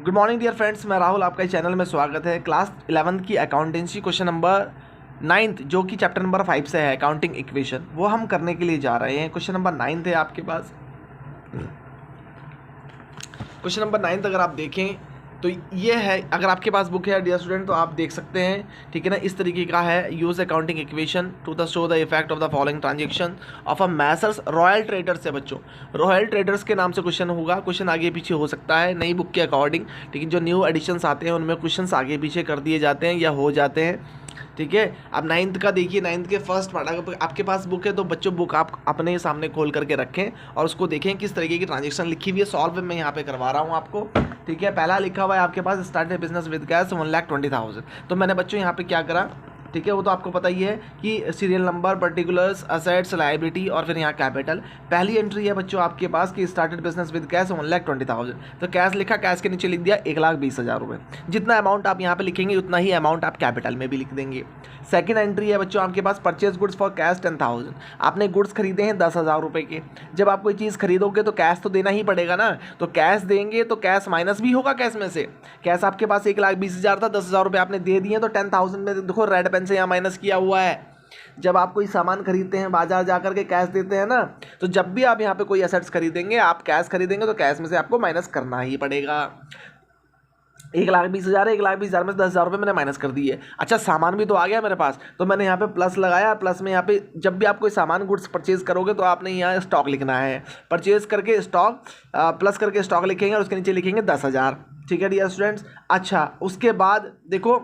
Good morning dear friends, मैं राहुल, आपका इस चैनल में स्वागत है। क्लास 11th की अकाउंटेंसी क्वेश्चन नंबर 9th जो कि चैप्टर नंबर 5 से है अकाउंटिंग इक्वेशन, वो हम करने के लिए जा रहे हैं। क्वेश्चन नंबर 9th है आपके पास। क्वेश्चन नंबर 9th अगर आप देखें तो ये है, अगर आपके पास बुक है डियर स्टूडेंट तो आप देख सकते हैं, ठीक है ना। इस तरीके का है, use accounting equation two the show the effect of the following transaction of a Messrs royal traders है बच्चों। रॉयल ट्रेडर्स के नाम से क्वेश्चन होगा। क्वेश्चन आगे पीछे हो सकता है नई बुक के अकॉर्डिंग, ठीक है। जो न्यू एडिशंस आते हैं उनमें क्वेश्चन आगे पीछे कर दिए जाते हैं या हो जाते हैं, ठीक है। अब 9th का देखिए, 9th के फर्स्ट पार्ट, अगर आपके पास बुक है तो बच्चों बुक आप अपने सामने खोल करके रखें और उसको देखें किस तरीके की ट्रांजेक्शन लिखी हुई है। सॉल्व मैं यहाँ पे करवा रहा हूँ आपको, ठीक है। पहला लिखा हुआ है आपके पास, स्टार्ट बिजनेस विद कैश 1,20,000। तो मैंने बच्चों यहाँ पे क्या करा, ठीक है, वो तो आपको पता ही है कि serial number, particulars, assets, liability और फिर यहाँ कैपिटल। पहली एंट्री है बच्चों आपके पास कि स्टार्टेड बिजनेस विद कैश 1,20,000। तो कैश लिखा, कैश के नीचे लिख दिया 1,20,000 रुपये। जितना अमाउंट आप यहाँ पे लिखेंगे उतना ही अमाउंट आप कैपिटल में भी लिख देंगे। सेकंड एंट्री है बच्चों आपके पास, परचेज गुड्स फॉर कैश 10,000। आपने गुड्स खरीदे हैं 10,000 रुपये के। जब आप कोई चीज़ खरीदोगे तो कैश तो देना ही पड़ेगा ना, तो कैश देंगे तो कैश माइनस भी होगा कैश में से। कैश आपके पास 1,20,000 था, 10,000 रुपये आपने दे दिए तो 10,000 में देखो रेड पेन से यहाँ माइनस किया हुआ है। जब आप कोई सामान खरीदते हैं, बाजार जाकर के कैश देते हैं ना, तो जब भी आप यहाँ पे कोई एसेट्स खरीदेंगे, आप कैश खरीदेंगे तो कैश में से आपको माइनस करना ही पड़ेगा। 1,20,000 है, 1,20,000 में से 10,000 रुपये मैंने माइनस कर दिए। अच्छा, सामान भी तो आ गया मेरे पास, तो मैंने यहाँ पे प्लस लगाया। प्लस में यहाँ पे जब भी आप कोई सामान गुड्स परचेज करोगे तो आपने यहाँ स्टॉक लिखना है। परचेज करके स्टॉक, प्लस करके स्टॉक लिखेंगे और उसके नीचे लिखेंगे 10,000, ठीक है डियर स्टूडेंट्स। अच्छा, उसके बाद देखो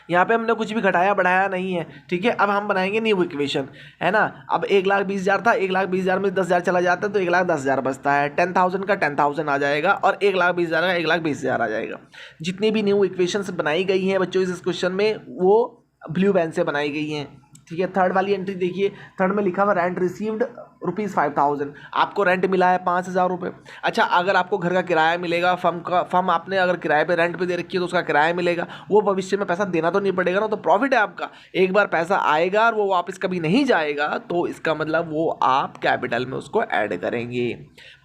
यहाँ पे हमने कुछ भी घटाया बढ़ाया नहीं है, ठीक है। अब हम बनाएंगे न्यू इक्वेशन, है ना। अब 1,20,000 था, 1,20,000 में 10,000 चला जाता है तो 1,10,000 बचता है। 10,000 का 10,000 आ जाएगा और 1,20,000 का 1,20,000 आ जाएगा। जितनी भी न्यू इक्वेशंस बनाई गई हैं बच्चों इस क्वेश्चन में, वो ब्लू पेन से बनाई गई हैं, ठीक है। थर्ड वाली एंट्री देखिए, थर्ड में लिखा हुआ रेंट रिसीव्ड ₹5,000। आपको रेंट मिला है 5,000 रुपये। अच्छा, अगर आपको घर का किराया मिलेगा, फर्म आपने अगर किराए पे रेंट पे दे रखी है तो उसका किराया मिलेगा। वो भविष्य में पैसा देना तो नहीं पड़ेगा ना, तो प्रॉफिट है आपका। एक बार पैसा आएगा और वो वापस कभी नहीं जाएगा, तो इसका मतलब वो आप कैपिटल में उसको ऐड करेंगे।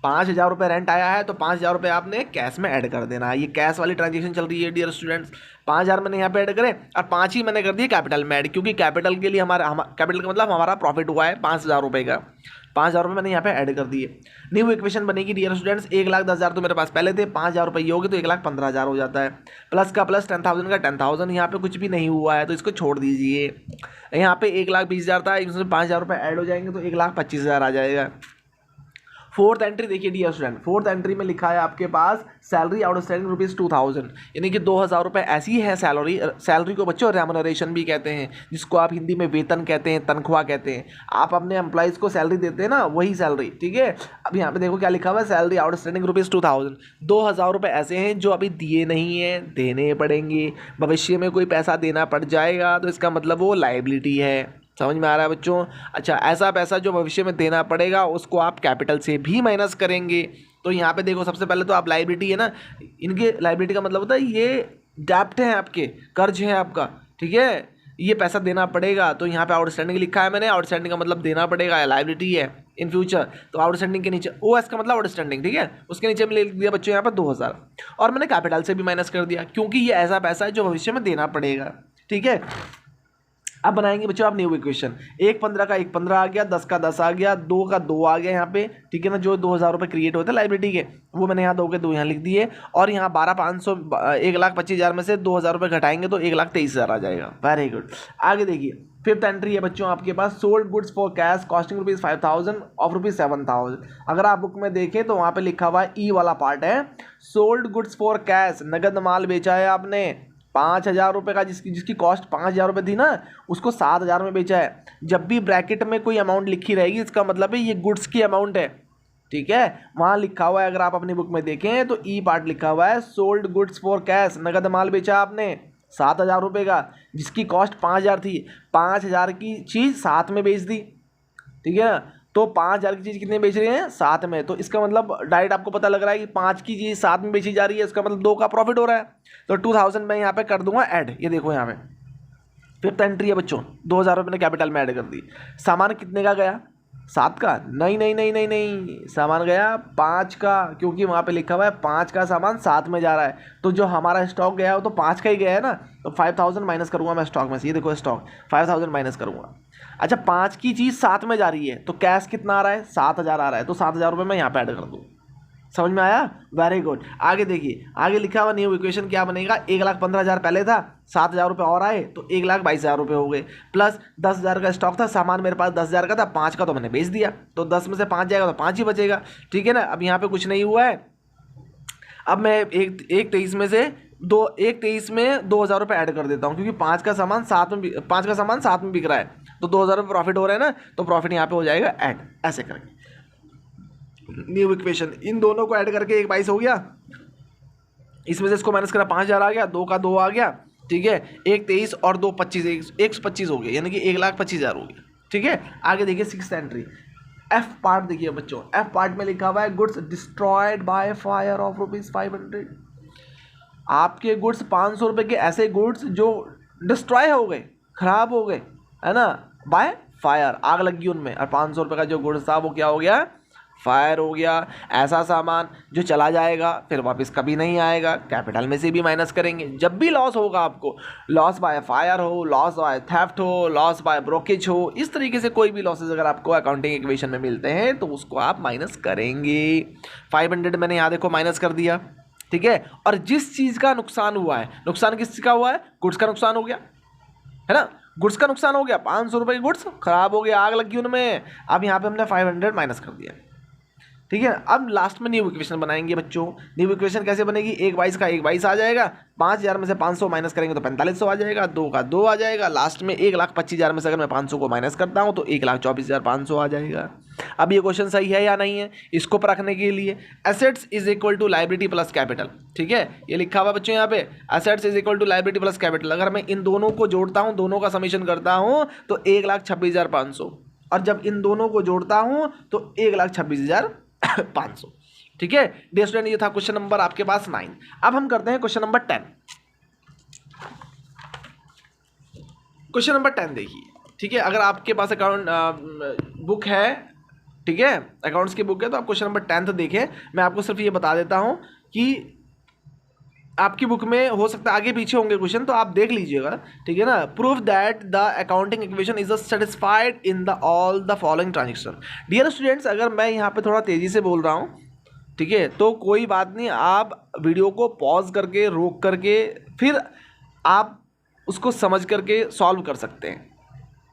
5,000 रुपये रेंट आया है तो 5,000 रुपये आपने कैश में ऐड कर देना है। ये कैश वाली ट्रांजेक्शन चल रही है डियर स्टूडेंट्स। 5,000 मैंने यहाँ पे ऐड करें और 5 ही मैंने कर दिए कैपिटल में ऐड, क्योंकि कैपिटल के लिए कैपिटल का मतलब हमारा प्रॉफिट हुआ है 5,000 रुपये का। 5,000 रुपये मैंने यहाँ पे ऐड कर दिए। न्यू इक्वेशन बनेगी डियर स्टूडेंट्स। 1,10,000 तो मेरे पास पहले थे, 5,000 रुपये होगी तो 1,15,000 हो जाता है। प्लस का प्लस, 10,000 का 10,000। यहाँ पे कुछ भी नहीं हुआ है तो इसको छोड़ दीजिए। यहाँ पे 1,20,000 था, इसमें 5,000 रुपये ऐड हो जाएंगे तो 1,25,000 आ जाएगा। फोर्थ एंट्री देखिए डियर स्टूडेंट, फोर्थ एंट्री में लिखा है आपके पास सैलरी आउटस्टैंडिंग ₹2,000, यानी कि 2,000 रुपये ऐसी है सैलरी। सैलरी को बच्चों रेम्युनरेशन भी कहते हैं, जिसको आप हिंदी में वेतन कहते हैं, तनख्वाह कहते हैं। आप अपने एम्प्लॉइज़ को सैलरी देते हैं ना, वही सैलरी, ठीक है। अब यहाँ पे देखो क्या लिखा हुआ है, सैलरी आउटस्टैंडिंग ₹2,000। 2,000 रुपये ऐसे हैं जो अभी दिए नहीं हैं, देने पड़ेंगे। भविष्य में कोई पैसा देना पड़ जाएगा तो इसका मतलब वो लायबिलिटी है। समझ में आ रहा है बच्चों। अच्छा, ऐसा पैसा जो भविष्य में देना पड़ेगा उसको आप कैपिटल से भी माइनस करेंगे। तो यहाँ पे देखो, सबसे पहले तो आप लायबिलिटी है ना, इनके लायबिलिटी का मतलब होता है ये डेप्ट है आपके, कर्ज है आपका, ठीक है। ये पैसा देना पड़ेगा, तो यहाँ पे आउटस्टैंडिंग लिखा है मैंने। आउटस्टैंडिंग का मतलब देना पड़ेगा, लायबिलिटी है इन फ्यूचर। तो आउटस्टैंडिंग के नीचे OS का मतलब आउटस्टैंडिंग, ठीक है। उसके नीचे मैंने लिख दिया बच्चों यहाँ पर 2,000 और मैंने कैपिटल से भी माइनस कर दिया, क्योंकि ये ऐसा पैसा है जो भविष्य में देना पड़ेगा, ठीक है। अब बनाएंगे बच्चों आप न्यू इक्वेशन। 1,15 का 1,15 आ गया, 10 का 10 आ गया, 2 का 2 आ गया यहाँ पे, ठीक है ना। जो 2,000 रुपये क्रिएट होते हैं लायबिलिटी के, वो मैंने यहाँ 2 के 2 यहाँ लिख दिए। और यहाँ 12,500, 1,25,000 में से 2,000 रुपये घटाएंगे तो 1,23,000 आ जाएगा। Very good. आगे देखिए, फिफ्थ एंट्री है बच्चों आपके पास, sold goods for cash costing ₹5,000 of ₹7,000। अगर आप बुक में देखें तो वहाँ पे लिखा हुआ है, ई वाला पार्ट है, सोल्ड गुड्स फॉर कैश, नगद माल बेचा है आपने 5,000 रुपये का, जिसकी कॉस्ट 5,000 रुपये थी ना, उसको 7,000 में बेचा है। जब भी ब्रैकेट में कोई अमाउंट लिखी रहेगी इसका मतलब है ये गुड्स की अमाउंट है, ठीक है। वहाँ लिखा हुआ है, अगर आप अपनी बुक में देखें तो ई पार्ट लिखा हुआ है, सोल्ड गुड्स फॉर कैश, नगद माल बेचा आपने 7,000 रुपये का, जिसकी कॉस्ट 5,000 थी। 5,000 की चीज़ 7 में बेच दी, ठीक है ना। तो 5,000 की चीज़ कितने बेच रहे हैं, 7 में। तो इसका मतलब डायरेक्ट आपको पता लग रहा है कि 5 की चीज़ 7 में बेची जा रही है, इसका मतलब 2 का प्रॉफिट हो रहा है। तो 2,000 मैं यहाँ पे कर दूंगा ऐड। ये देखो यहाँ पे फिफ्थ एंट्री है बच्चों, 2,000 रुपये मैंने कैपिटल में ऐड कर दी। सामान कितने का गया, 7 का, नहीं नहीं नहीं नहीं नहीं, सामान गया 5 का, क्योंकि वहाँ पे लिखा हुआ है 5 का सामान 7 में जा रहा है, तो जो हमारा स्टॉक गया वो तो 5 का ही गया है ना, तो 5000 माइनस करूँगा मैं स्टॉक में से। ये देखो स्टॉक 5000 माइनस करूँगा। अच्छा 5 की चीज़ 7 में जा रही है तो कैश कितना आ रहा है, 7000 आ रहा है, तो 7000 रुपये मैं यहाँ पे ऐड कर दूँ। समझ में आया? Very good. आगे देखिए, आगे लिखा हुआ न्यू इक्वेशन क्या बनेगा, 1,15,000 पहले था, 7,000 रुपये और आए तो 1,22,000 रुपये हो गए, प्लस 10,000 का स्टॉक था, सामान मेरे पास 10,000 का था, 5 का तो मैंने बेच दिया, तो 10 में से 5 जाएगा तो 5 ही बचेगा। ठीक है ना। अब यहाँ पे कुछ नहीं हुआ है, अब मैं एक 23 में से 2,000 रुपये ऐड कर देता हूँ, क्योंकि 5 का सामान 7 में बिक रहा है, तो 2,000 रुपये प्रॉफिट हो रहा है ना, तो प्रॉफिट यहाँ पे हो जाएगा ऐड, ऐसे करके न्यू इक्वेशन। इन दोनों को ऐड करके 1,22 हो गया, इसमें से इसको माइनस करा 5,000 आ गया, 2 का 2 आ गया। ठीक है, 1,23 और 2 25, 125 हो गया, यानी कि 1,25,000 हो गया। ठीक है, आगे देखिए 6th एंट्री एफ पार्ट। देखिए बच्चों, एफ पार्ट में लिखा हुआ है goods destroyed by fire of ₹500। आपके गुड्स 500 रुपये के ऐसे गुड्स जो डिस्ट्रॉय हो गए, खराब हो गए, है ना, बाय फायर, आग लगी उनमें, और 500 रुपये का जो गुड्स था वो क्या हो गया, फायर हो गया। ऐसा सामान जो चला जाएगा फिर वापस कभी नहीं आएगा, कैपिटल में से भी माइनस करेंगे। जब भी लॉस होगा आपको, लॉस बाय फायर हो, लॉस बाय थेफ्ट हो, लॉस बाय ब्रोकेज हो, इस तरीके से कोई भी लॉसेज अगर आपको अकाउंटिंग इक्वेशन में मिलते हैं तो उसको आप माइनस करेंगे। 500 मैंने यहाँ देखो माइनस कर दिया। ठीक है, और जिस चीज़ का नुकसान हुआ है, नुकसान किस चीज़ का हुआ है, गुड्स का नुकसान हो गया, है ना, गुड्स का नुकसान हो गया, 500 रुपये के गुड्स खराब हो गया, आग लगी उनमें। अब यहाँ पे हमने 500 माइनस कर दिया। ठीक है, अब लास्ट में न्यू इक्वेशन बनाएंगे बच्चों। न्यू इक्वेशन कैसे बनेगी, 1,22 का 1,22 आ जाएगा, 5,000 में से 500 माइनस करेंगे तो 4500 आ जाएगा, 2 का 2 आ जाएगा, लास्ट में 1,25,000 में से अगर मैं 500 को माइनस करता हूँ तो 1,24,500 आ जाएगा। अब ये क्वेश्चन सही है या नहीं है, इसको परखने के लिए assets is equal to liability plus capital. ठीक है, ये लिखा हुआ बच्चों यहाँ पे, assets is equal to liability plus capital. अगर मैं इन दोनों को जोड़ता हूँ, दोनों का समीशन करता हूँ तो 1,26,500, और जब इन दोनों को जोड़ता हूँ तो 1,26,500। ठीक है डियर स्टूडेंट, ये था क्वेश्चन नंबर आपके पास 9। अब हम करते हैं क्वेश्चन नंबर 10। क्वेश्चन नंबर 10 देखिए। ठीक है, अगर आपके पास अकाउंट बुक है, ठीक है, अकाउंट्स की बुक है, तो आप क्वेश्चन नंबर 10 देखें। मैं आपको सिर्फ ये बता देता हूं कि आपकी बुक में हो सकता है आगे पीछे होंगे क्वेश्चन, तो आप देख लीजिएगा। ठीक है ना। Prove that the accounting equation is satisfied in the all the following transaction. Dear students, अगर मैं यहाँ पे थोड़ा तेज़ी से बोल रहा हूँ, ठीक है, तो कोई बात नहीं, आप वीडियो को पॉज करके, रोक करके, फिर आप उसको समझ करके सॉल्व कर सकते हैं।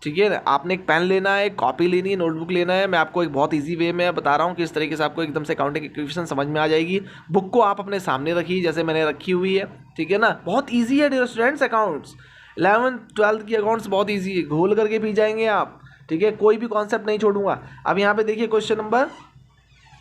ठीक है, आपने एक पेन लेना है, एक कॉपी लेनी है, नोटबुक लेना है। मैं आपको एक बहुत इजी वे में बता रहा हूँ किस तरीके से आपको एकदम से अकाउंटिंग इक्वेशन समझ में आ जाएगी। बुक को आप अपने सामने रखिए जैसे मैंने रखी हुई है। ठीक है ना, बहुत ईजी है dear students accounts. 11th 12th की अकाउंट्स बहुत ईजी है, घोल करके पी जाएंगे आप। ठीक है, कोई भी कॉन्सेप्ट नहीं छोड़ूंगा। अब यहाँ पे देखिए question number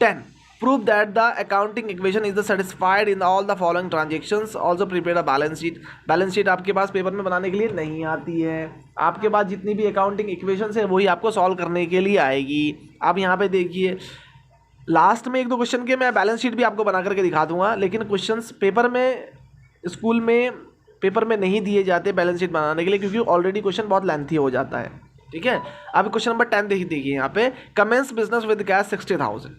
10, prove that the accounting equation is satisfied in all the following transactions, also prepare a balance sheet। Balance sheet आपके पास पेपर में बनाने के लिए नहीं आती है, आपके पास जितनी भी अकाउंटिंग इक्वेशंस है वही आपको सॉल्व करने के लिए आएगी। अब यहाँ पे देखिए लास्ट में 1-2 क्वेश्चन के मैं बैलेंस शीट भी आपको बना करके दिखा दूंगा, लेकिन क्वेश्चंस पेपर में, स्कूल में पेपर में नहीं दिए जाते बैलेंस शीट बनाने के लिए, क्योंकि ऑलरेडी क्वेश्चन बहुत लेंथी हो जाता है। ठीक है, अब क्वेश्चन नंबर 10 देखिए यहाँ पे, कमेंस बिजनेस विद कैश 60,000।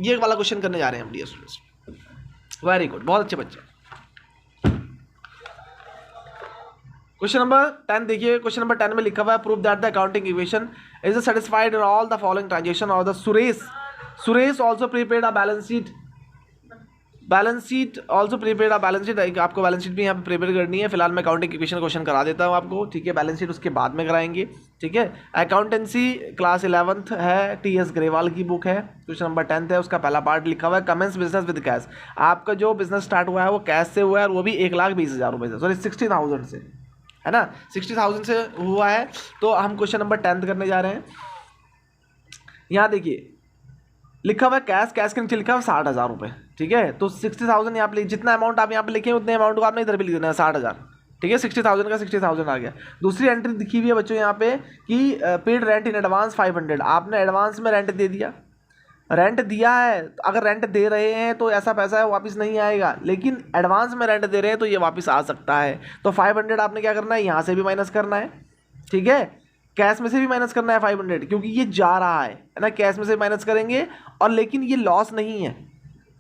ये वाला क्वेश्चन करने जा रहे हैं हम डियर स्टूडेंट्स। वेरी गुड, बहुत अच्छे बच्चे। क्वेश्चन नंबर 10 देखिए। क्वेश्चन नंबर 10 में लिखा हुआ है, prove that the accounting equation is satisfied in all the following transaction of the Suresh also prepaid a balance sheet also prepaid a balance sheet. आपको balance sheet भी यहाँ पे प्रिपेयर करनी है। फिलहाल मैं अकाउंटिंग इक्वेशन क्वेश्चन करा देता हूँ आपको। ठीक है, बैलेंस शीट उसके बाद में कराएंगे। ठीक है, अकाउंटेंसी क्लास 11th है, TS ग्रेवाल की बुक है। क्वेश्चन नंबर 10 है, उसका पहला पार्ट लिखा हुआ है, कमेंस बिजनेस विद कैश। आपका जो बिजनेस स्टार्ट हुआ है वो कैश से हुआ है, और वो भी 1,20,000 रुपये से, सॉरी 60,000 से, है ना, 60,000 से हुआ है। तो हम क्वेश्चन नंबर 10 करने जा रहे हैं। यहाँ देखिए लिखा हुआ है कैश के नीचे लिखा हुआ है 60,000 रुपये। ठीक है, तो 60,000 यहाँ पे, जितना अमाउंट आप यहाँ पे लिखे उतने अमाउंट को आपने इधर भी लिख देना है 60,000। ठीक है, 60,000 का 60,000 आ गया। दूसरी एंट्री दिखी हुई है बच्चों यहाँ पे कि पेड रेंट इन एडवांस 500। आपने एडवांस में रेंट दे दिया, रेंट दिया है, अगर रेंट दे रहे हैं तो ऐसा पैसा है वापस नहीं आएगा, लेकिन एडवांस में रेंट दे रहे हैं तो ये वापस आ सकता है। तो 500 आपने क्या करना है, यहाँ से भी माइनस करना है। ठीक है, कैश में से भी माइनस करना है 500 क्योंकि ये जा रहा है ना, कैश में से माइनस करेंगे। और लेकिन ये लॉस नहीं है,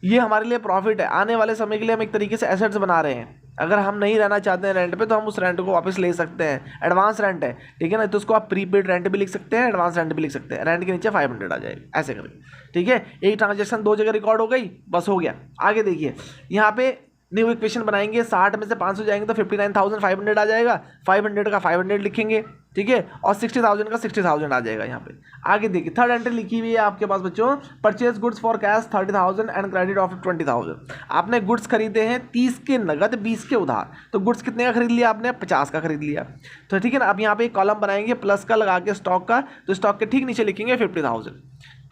ये हमारे लिए प्रॉफिट है। आने वाले समय के लिए हम एक तरीके से एसेट्स बना रहे हैं। अगर हम नहीं रहना चाहते हैं रेंट पे तो हम उस रेंट को वापस ले सकते हैं। एडवांस रेंट है, ठीक है ना, तो उसको आप प्रीपेड रेंट भी लिख सकते हैं, एडवांस रेंट भी लिख सकते हैं। रेंट के नीचे 500 आ जाएगा, ऐसे करेंगे, ठीक है। एक ट्रांजेक्शन 2 जगह रिकॉर्ड हो गई, बस हो गया। आगे देखिए, यहाँ पे न्यू इक्वेशन बनाएंगे। 60 में से 500 जाएंगे तो 59,500 आ जाएगा। 500 का 500 लिखेंगे, ठीक है, और 60,000 का 60,000 आ जाएगा यहाँ पे। आगे देखिए, थर्ड एंट्री लिखी हुई है आपके पास बच्चों, purchase goods for cash 30,000 and credit of 20,000। आपने गुड्स खरीदे हैं 30 के नगद, 20 के उधार। तो गुड्स कितने का खरीद लिया आपने? 50 का खरीद लिया। तो ठीक है ना, अब यहाँ पे एक कॉलम बनाएंगे प्लस का लगा के स्टॉक का, तो स्टॉक के ठीक नीचे लिखेंगे 50,000,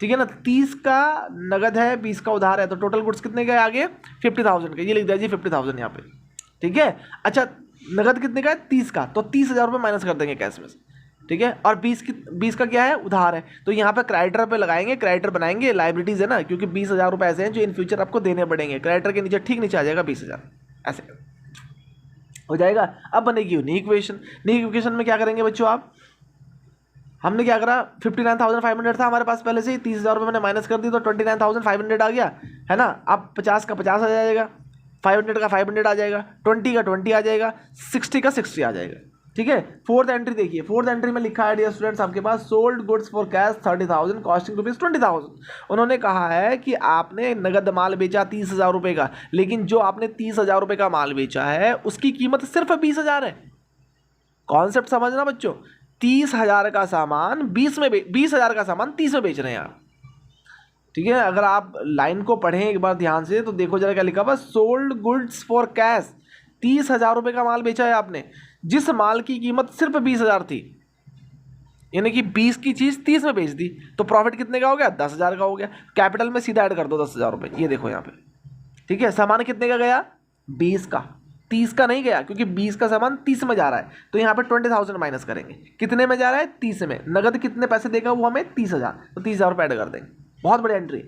ठीक है ना। 30 का नगद है, 20 का उधार है, तो टोटल गुड्स कितने का है आगे? 50,000 का। ये लिख दीजिए 50,000 यहाँ पे, ठीक है। अच्छा, नगद कितने का है? 30 का, तो 30,000 रुपये माइनस कर देंगे कैश में से, ठीक है। और 20 का क्या है? उधार है, तो यहाँ पे क्रेडिटर पे लगाएंगे, क्रेडिटर बनाएंगे, लाइबिलिटीज है ना, क्योंकि 20,000 रुपये ऐसे हैं जो इन फ्यूचर आपको देने पड़ेंगे। क्रेडिटर के नीचे ठीक नीचे आ जाएगा 20,000, ऐसे हो जाएगा। अब बनेगी न्यू इक्वेशन। न्यू इक्वेशन में क्या करेंगे बच्चों आप? हमने क्या करा, 59,500 था हमारे पास पहले से ही, 30,000 रुपये मैंने माइनस कर दी तो 29,500 आ गया, है ना। अब 50 का 50 आ जाएगा, 500 का 500 आ जाएगा, 20 का 20 आ जाएगा, 60 का 60 आ जाएगा, ठीक है। फोर्थ एंट्री देखिए, फोर्थ एंट्री में लिखा है डियर स्टूडेंट्स आपके पास, sold goods for cash 30,000 costing ₹20,000। उन्होंने कहा है कि आपने नगद माल बेचा 30,000 रुपये का, लेकिन जो आपने 30,000 रुपये का माल बेचा है उसकी कीमत सिर्फ 20,000 है। कॉन्सेप्ट समझना बच्चों, 30,000 का सामान 20,000 का सामान 30 में बेच रहे हैं आप, ठीक है। अगर आप लाइन को पढ़ें एक बार ध्यान से तो देखो जरा क्या लिखा हुआ, सोल्ड गुड्स फॉर कैश, 30,000 रुपये का माल बेचा है आपने, जिस माल की कीमत सिर्फ 20,000 थी, यानी कि 20 की चीज़ 30 में बेच दी, तो प्रॉफिट कितने का हो गया? 10,000 का हो गया। कैपिटल में सीधा ऐड कर दो 10,000 रुपये, ये देखो यहाँ पे, ठीक है। सामान कितने का गया? 20 का, 30 का नहीं गया, क्योंकि 20 का सामान 30 में जा रहा है, तो यहाँ पे 20,000 माइनस करेंगे। कितने में जा रहा है? 30 में। नगद कितने पैसे देगा वो हमें? 30,000, तो 30,000 रुपये ऐड कर देंगे। बहुत बड़ी एंट्री,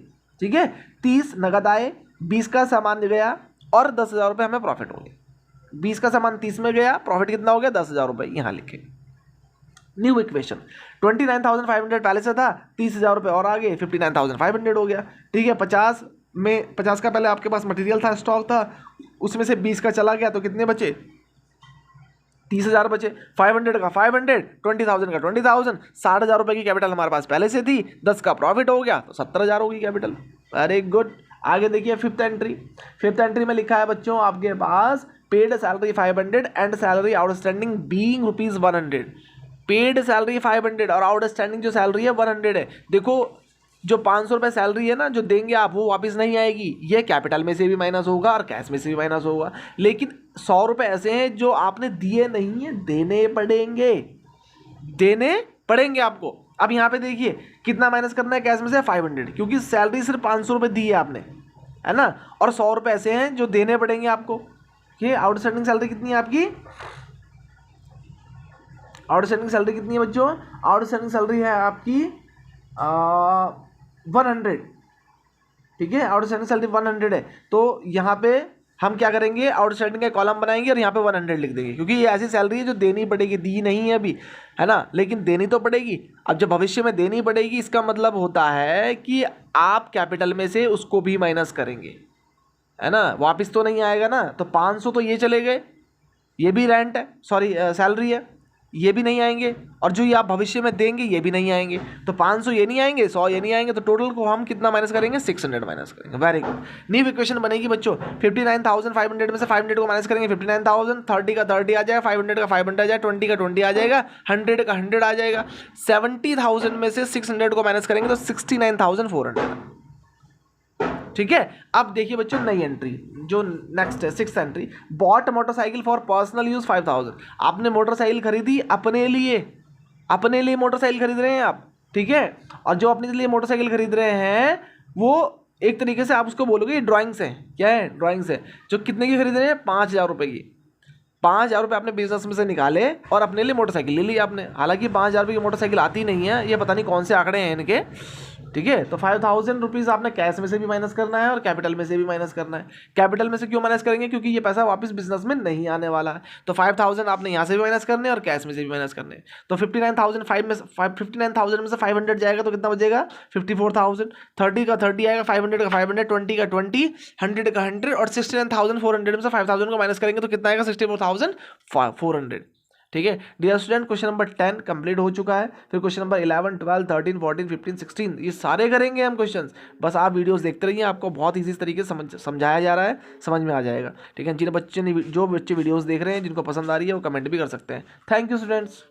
ठीक है। 30 नगद आए, 20 का सामान गया और 10,000 रुपये हमें प्रॉफिट होंगे। 20 का सामान 30 में गया, प्रॉफिट कितना हो गया? 10,000 रुपये, यहाँ लिखे। न्यू इक्वेशन, 29,500 पहले से था, 30,000 रुपये और आगे 59,500 हो गया, ठीक है। 50 का पहले आपके पास मटेरियल था, स्टॉक था, उसमें से 20 का चला गया, तो कितने बचे? 30,000 बचे। 500 का 500, 20,000 का 20,000, 60,000 रुपये की कैपिटल हमारे पास पहले से थी, 10 का प्रॉफिट हो गया तो 70,000 होगी कैपिटल। Very good. आगे देखिए फिफ्थ एंट्री। फिफ्थ एंट्री में लिखा है बच्चों आपके पास, paid salary 500 and salary outstanding being ₹100। Paid salary 500 और आउटस्टैंडिंग जो सैलरी है 100 है। देखो जो 500 रुपये सैलरी है ना जो देंगे आप, वो वापस नहीं आएगी, ये कैपिटल में से भी माइनस होगा और कैश में से भी माइनस होगा। लेकिन 100 रुपये ऐसे हैं जो आपने दिए नहीं है, देने पड़ेंगे आपको। अब यहाँ पे देखिए कितना माइनस करना है कैश में से? 500, क्योंकि सैलरी सिर्फ 500 रुपये दी है आपने, है ना। और 100 रुपये ऐसे हैं जो देने पड़ेंगे आपको। ये आउटस्टैंडिंग सैलरी कितनी है आपकी? आउटस्टैंडिंग सैलरी कितनी है बच्चों? आउटस्टैंडिंग सैलरी है आपकी 100, ठीक है। आउटस्टैंडिंग सैलरी 100 है, तो यहाँ पे हम क्या करेंगे? आउटस्टैंडिंग का कॉलम बनाएंगे और यहाँ पे 100 लिख देंगे, क्योंकि ये ऐसी सैलरी है जो देनी पड़ेगी, दी नहीं है अभी, है ना, लेकिन देनी तो पड़ेगी। अब जब भविष्य में देनी पड़ेगी, इसका मतलब होता है कि आप कैपिटल में से उसको भी माइनस करेंगे, है ना, वापस तो नहीं आएगा ना। तो 500 तो ये चले गए, ये भी रेंट है, सॉरी सैलरी है, ये भी नहीं आएंगे, और जो ये आप भविष्य में देंगे ये भी नहीं आएंगे। तो 500 ये नहीं आएंगे, 100 ये नहीं आएंगे, तो टोटल को हम कितना माइनस करेंगे? 600 माइनस करेंगे। Very good. न्यू इक्वेशन बनेगी बच्चों, 59,500 में से 500 को माइनस करेंगे, 59,000, 30 का 30 आ जाएगा, 500 का 500 आ जाएगा, 20 का 20 आ जाएगा, 100 का 100 आ जाएगा। 70,000 में से 600 को माइनस करेंगे तो 69,400, ठीक है। अब देखिए बच्चों नई एंट्री जो नेक्स्ट है, sixth entry, bought motorcycle for personal use 5,000। आपने मोटरसाइकिल खरीदी अपने लिए मोटरसाइकिल खरीद रहे हैं आप, ठीक है। और जो अपने लिए मोटरसाइकिल खरीद रहे हैं वो एक तरीके से आप उसको बोलोगे ड्राइंग्स है। क्या है? ड्राइंग्स है। जो कितने की खरीद रहे हैं? 5,000 रुपये की। 5,000 रुपये आपने बिजनेस में से निकाले और अपने लिए मोटरसाइकिल ले ली आपने। हालांकि 5,000 रुपये की मोटरसाइकिल आती नहीं है, ये पता नहीं कौन से आंकड़े हैं इनके, ठीक है। तो 5000 रुपीज़ आपने कैश में से भी माइनस करना है और कैपिटल में से भी माइनस करना है। कैपिटल में से क्यों माइनस करेंगे? क्योंकि ये पैसा वापस बिजनेस में नहीं आने वाला है। तो 5000 आपने यहाँ से भी माइनस करने और कैश में से भी माइनस करने। तो 59,000 में से 500 जाएगा तो कितना बचेगा? 54,000। 30 का 30 आएगा, 500 का 500, 20 का 20, 100 का 100 और 69,400 में से 5000 को माइनस करेंगे तो कितना आएगा? 64,400। ठीक है dear student, question number 10 complete हो चुका है। फिर क्वेश्चन नंबर 11, 12, 13, 14, 15, 16 ये सारे करेंगे हम क्वेश्चंस। बस आप वीडियोस देखते रहिए, आपको बहुत इजी तरीके से समझाया जा रहा है, समझ में आ जाएगा। ठीक है, जो बच्चे वीडियोस देख रहे हैं जिनको पसंद आ रही है वो कमेंट भी कर सकते हैं। Thank you students.